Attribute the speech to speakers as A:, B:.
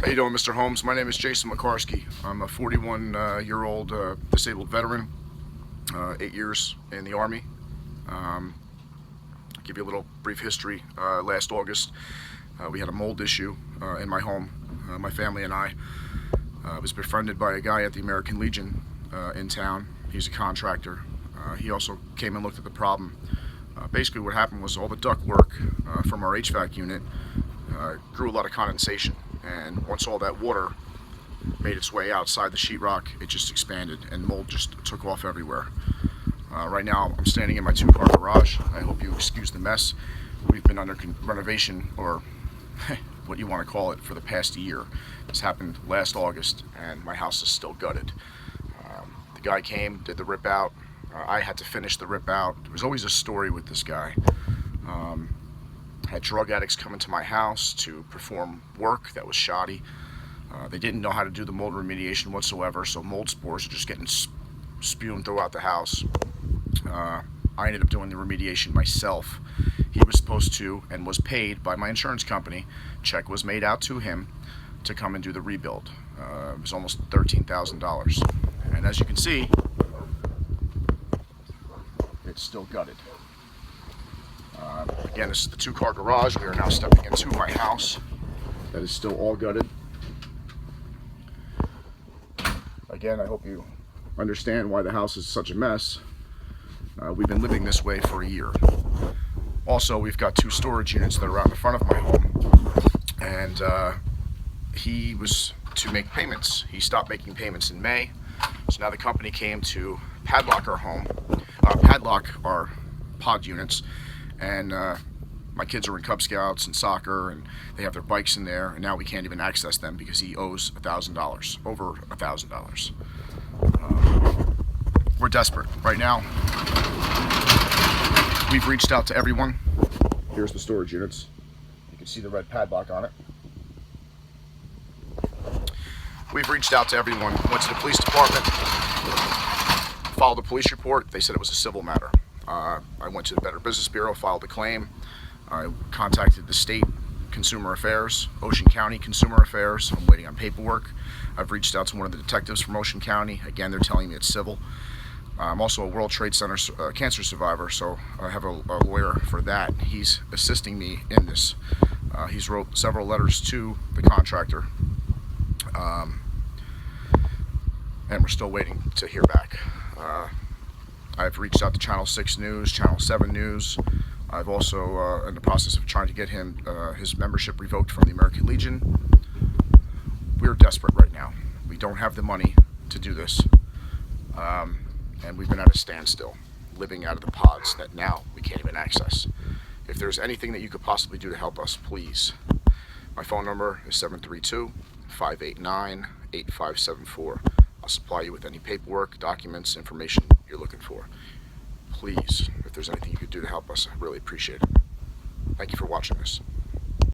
A: How you doing, Mr. Holmes? My name is Jason McCarskey. I'm a 41-year-old disabled veteran, 8 years in the Army. I'll give you a little brief history. Last August, we had a mold issue in my home. My family and I was befriended by a guy at the American Legion in town. He's a contractor. He also came and looked at the problem. Basically what happened was all the duct work from our HVAC unit grew a lot of condensation, and once all that water made its way outside the sheetrock, it just expanded and mold just took off everywhere. Right now I'm standing in my two-car garage. I hope you excuse the mess. We've been under renovation, or what you want to call it, for the past year. This happened last August and my house is still gutted. The guy came, did the rip out. I had to finish the rip out. There was always a story with this guy. Had drug addicts come into my house to perform work that was shoddy. They didn't know how to do the mold remediation whatsoever, so mold spores are just getting spewed throughout the house. I ended up doing the remediation myself. He was supposed to and was paid by my insurance company. Check was made out to him to come and do the rebuild. It was almost $13,000. And as you can see, it's still gutted. Again, this is the two-car garage. We are now stepping into my house that is still all gutted. Again, I hope you understand why the house is such a mess. We've been living this way for a year. Also, we've got two storage units that are out in the front of my home, and he was to make payments. He stopped making payments in May, so now the company came to padlock our home, padlock our pod units, and my kids are in Cub Scouts and soccer, and they have their bikes in there, and now we can't even access them because he owes $1,000, over $1,000. We're desperate right now. We've reached out to everyone. Here's the storage units. You can see the red padlock on it. We've reached out to everyone. Went to the police department, filed a police report. They said it was a civil matter. I went to the Better Business Bureau, filed a claim. I contacted the state Consumer Affairs, Ocean County Consumer Affairs. I'm waiting on paperwork. I've reached out to one of the detectives from Ocean County. Again, they're telling me it's civil. I'm also a World Trade Center cancer survivor, so I have a lawyer for that. He's assisting me in this. He's wrote several letters to the contractor, and we're still waiting to hear back. I've reached out to Channel 6 News, Channel 7 News. I've also in the process of trying to get him his membership revoked from the American Legion. We're desperate right now. We don't have the money to do this, and we've been at a standstill, living out of the pods that now we can't even access. If there's anything that you could possibly do to help us, please. My phone number is 732-589-8574. I'll supply you with any paperwork, documents, information you're looking for. Please, if there's anything you could do to help us, I really appreciate it. Thank you for watching this.